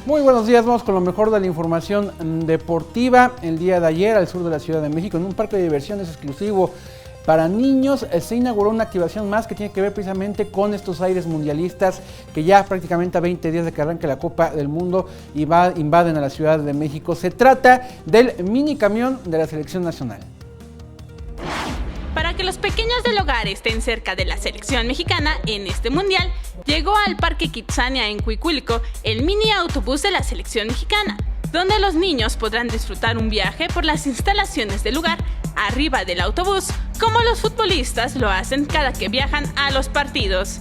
Muy buenos días, vamos con lo mejor de la información deportiva. El día de ayer, al sur de la Ciudad de México, en un parque de diversiones exclusivo para niños, se inauguró una activación más que tiene que ver precisamente con estos aires mundialistas que ya prácticamente a 20 días de que arranque la Copa del Mundo invaden a la Ciudad de México. Se trata del mini camión de la selección nacional. Para que los pequeños del hogar estén cerca de la selección mexicana en este mundial, llegó al Parque Kitsania en Cuicuilco el mini autobús de la selección mexicana, donde los niños podrán disfrutar un viaje por las instalaciones del lugar arriba del autobús, como los futbolistas lo hacen cada que viajan a los partidos.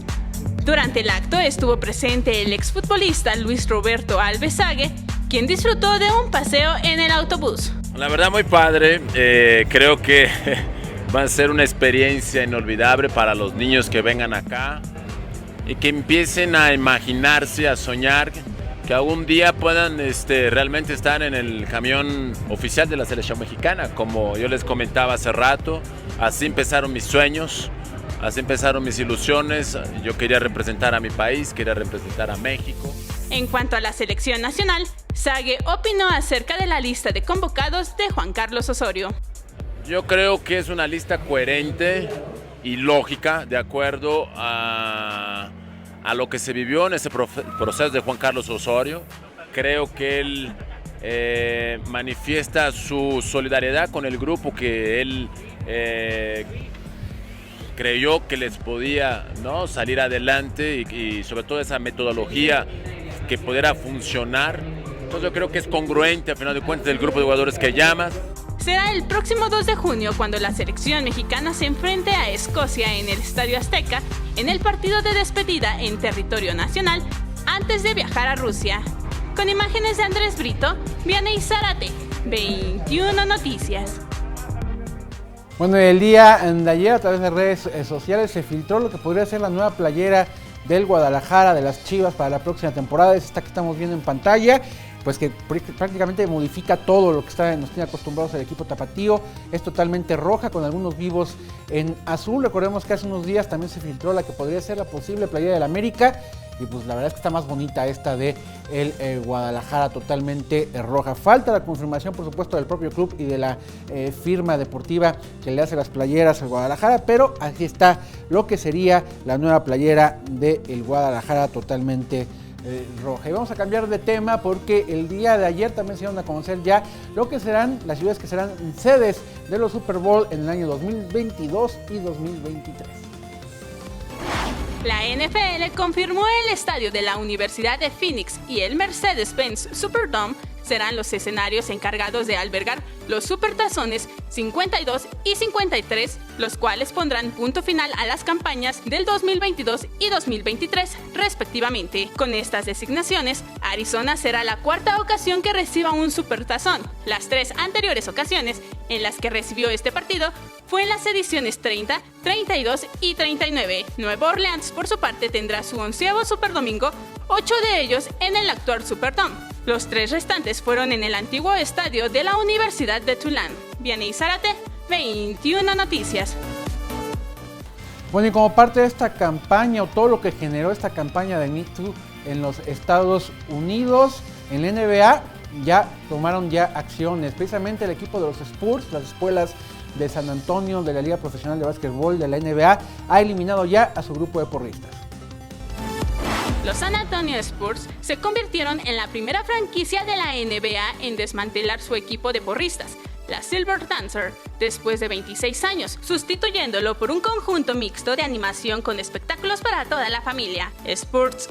Durante el acto estuvo presente el exfutbolista Luis Roberto Alvesague, quien disfrutó de un paseo en el autobús. La verdad muy padre, creo que va a ser una experiencia inolvidable para los niños que vengan acá y que empiecen a imaginarse, a soñar, que algún día puedan realmente estar en el camión oficial de la selección mexicana. Como yo les comentaba hace rato, así empezaron mis sueños, así empezaron mis ilusiones. Yo quería representar a mi país, quería representar a México. En cuanto a la selección nacional, Sague opinó acerca de la lista de convocados de Juan Carlos Osorio. Yo creo que es una lista coherente y lógica de acuerdo a lo que se vivió en ese proceso de Juan Carlos Osorio. Creo que él manifiesta su solidaridad con el grupo que él creyó que les podía, ¿no?, salir adelante y sobre todo esa metodología que pudiera funcionar. Entonces yo creo que es congruente al final de cuentas el grupo de jugadores que llamas. Será el próximo 2 de junio cuando la selección mexicana se enfrente a Escocia en el Estadio Azteca en el partido de despedida en territorio nacional antes de viajar a Rusia. Con imágenes de Andrés Brito, Vianey Zárate, 21 Noticias. Bueno, el día de ayer a través de redes sociales se filtró lo que podría ser la nueva playera del Guadalajara, de las Chivas para la próxima temporada. Es esta que estamos viendo en pantalla, pues que prácticamente modifica todo lo que nos tiene acostumbrados el equipo tapatío. Es totalmente roja con algunos vivos en azul. Recordemos que hace unos días también se filtró la que podría ser la posible playera del América, y pues la verdad es que está más bonita esta de el Guadalajara, totalmente roja. Falta la confirmación, por supuesto, del propio club y de la firma deportiva que le hace las playeras al Guadalajara, pero aquí está lo que sería la nueva playera del Guadalajara, totalmente roja. Y vamos a cambiar de tema porque el día de ayer también se dieron a conocer ya lo que serán las ciudades que serán sedes de los Super Bowl en el año 2022 y 2023. La NFL confirmó el estadio de la Universidad de Phoenix y el Mercedes-Benz Superdome serán los escenarios encargados de albergar los Supertazones 52 y 53, los cuales pondrán punto final a las campañas del 2022 y 2023, respectivamente. Con estas designaciones, Arizona será la cuarta ocasión que reciba un Supertazón. Las 3 anteriores ocasiones en las que recibió este partido fue en las ediciones 30, 32 y 39. Nueva Orleans, por su parte, tendrá su 11º Superdomingo, 8 de ellos en el actual Superdome. Los 3 restantes fueron en el antiguo estadio de la Universidad de Tulane. Vianey Zárate, 21 Noticias. Bueno, y como parte de esta campaña o todo lo que generó esta campaña de Me Too en los Estados Unidos, en la NBA ya tomaron acciones. Precisamente el equipo de los Spurs, las escuelas de San Antonio de la Liga Profesional de Básquetbol de la NBA, ha eliminado ya a su grupo de porristas. Los San Antonio Spurs se convirtieron en la primera franquicia de la NBA en desmantelar su equipo de porristas, la Silver Dancer, después de 26 años, sustituyéndolo por un conjunto mixto de animación con espectáculos para toda la familia. Sports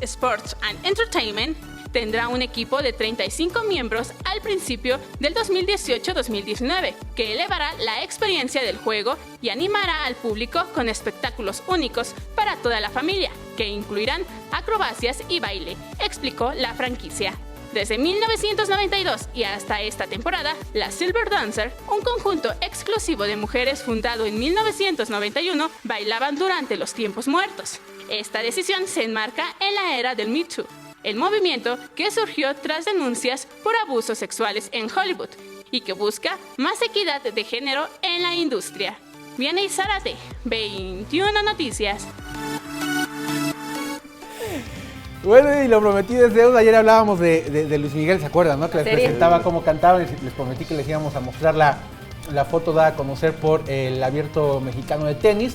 and Entertainment tendrá un equipo de 35 miembros al principio del 2018-2019, que elevará la experiencia del juego y animará al público con espectáculos únicos para toda la familia, que incluirán acrobacias y baile, explicó la franquicia. Desde 1992 y hasta esta temporada, la Silver Dancer, un conjunto exclusivo de mujeres fundado en 1991, bailaban durante los tiempos muertos. Esta decisión se enmarca en la era del Me Too, el movimiento que surgió tras denuncias por abusos sexuales en Hollywood y que busca más equidad de género en la industria. Vianey Zárate, 21 Noticias. Bueno, y lo prometí desde deuda. Ayer hablábamos de Luis Miguel, ¿se acuerdan, no? Que les presentaba cómo cantaban y les prometí que les íbamos a mostrar la foto dada a conocer por el Abierto Mexicano de Tenis,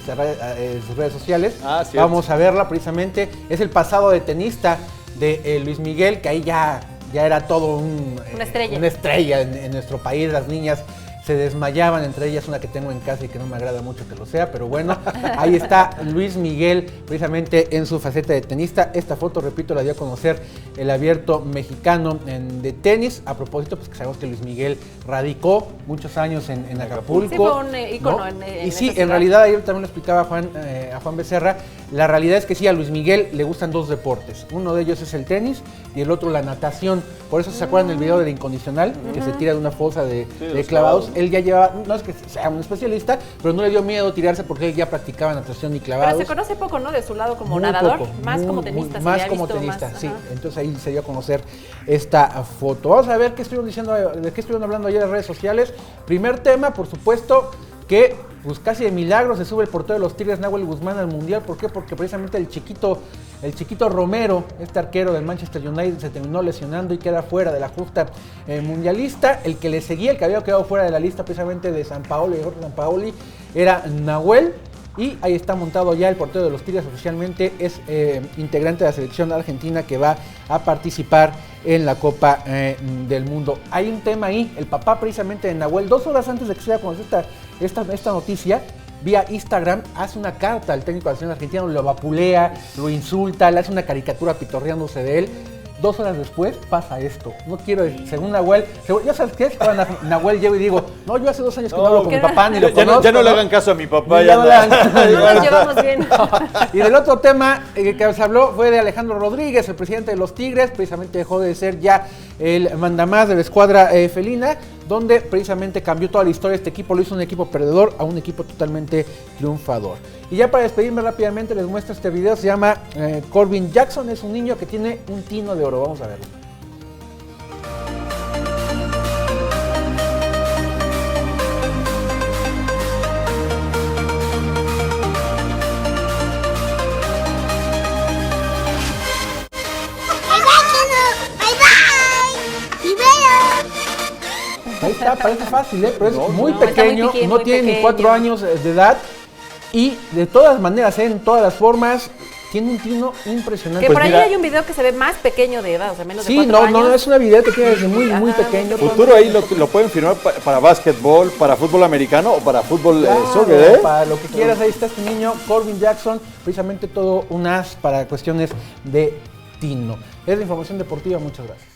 sus redes sociales. Vamos a verla precisamente. Es el pasado de tenista de Luis Miguel, que ahí ya era todo una estrella en nuestro país. Las niñas se desmayaban, entre ellas una que tengo en casa y que no me agrada mucho que lo sea, pero bueno, ahí está Luis Miguel precisamente en su faceta de tenista. Esta foto, repito, la dio a conocer el Abierto Mexicano de tenis. A propósito, pues que sabemos que Luis Miguel radicó muchos años en Acapulco. Sí, fue un ícono, ¿no? Y sí, en realidad, ayer también lo explicaba a Juan Becerra, la realidad es que sí, a Luis Miguel le gustan dos deportes. Uno de ellos es el tenis y el otro la natación. Por eso se acuerdan del video del incondicional, que se tira de una fosa de clavados. Él ya lleva, no es que sea un especialista, pero no le dio miedo tirarse porque él ya practicaba natación y clavados. Pero se conoce poco, ¿no? De su lado como nadador, más como tenista. Más como tenista, sí. Entonces ahí se dio a conocer esta foto. Vamos a ver qué estuvieron diciendo, de qué estuvieron hablando ayer en redes sociales. Primer tema, por supuesto, que pues casi de milagro se sube el portero de los Tigres, Nahuel Guzmán, al Mundial. ¿Por qué? Porque precisamente el chiquito Romero, este arquero del Manchester United, se terminó lesionando y queda fuera de la justa mundialista. El que le seguía, el que había quedado fuera de la lista precisamente de Sampaoli, de Jorge Sampaoli, era Nahuel. Y ahí está montado ya el portero de los Tigres, oficialmente es integrante de la selección argentina que va a participar en la Copa del Mundo. Hay un tema ahí, el papá precisamente de Nahuel, 2 horas antes de que se dé a conocer esta noticia, vía Instagram, hace una carta al técnico de la selección argentina, lo vapulea, lo insulta, le hace una caricatura pitorreándose de él. 2 horas después pasa esto. No quiero, según Nahuel, ya sabes qué es, cuando Nahuel llego y digo, no, yo hace 2 años que no hablo con mi papá, ni lo conozco. Ya no le hagan caso a mi papá. No nos llevamos bien. Y del otro tema que se habló fue de Alejandro Rodríguez, el presidente de los Tigres, precisamente dejó de ser ya el mandamás de la escuadra felina, donde precisamente cambió toda la historia de este equipo, lo hizo un equipo perdedor a un equipo totalmente triunfador. Y ya para despedirme rápidamente les muestro este video, se llama Corbin Jackson, es un niño que tiene un tino de oro, vamos a verlo. Ahí está, parece fácil, pero es muy pequeño, no tiene ni 4 años de edad y de todas maneras, en todas las formas, tiene un tino impresionante. Que por ahí hay un video que se ve más pequeño de edad, o sea, menos de 4 años. No, es una video que tiene desde muy pequeño. Futuro ahí lo pueden firmar para básquetbol, para fútbol americano o para fútbol soccer, para lo que quieras, ahí está este niño, Corbin Jackson, precisamente todo un as para cuestiones de tino. Es la información deportiva, muchas gracias.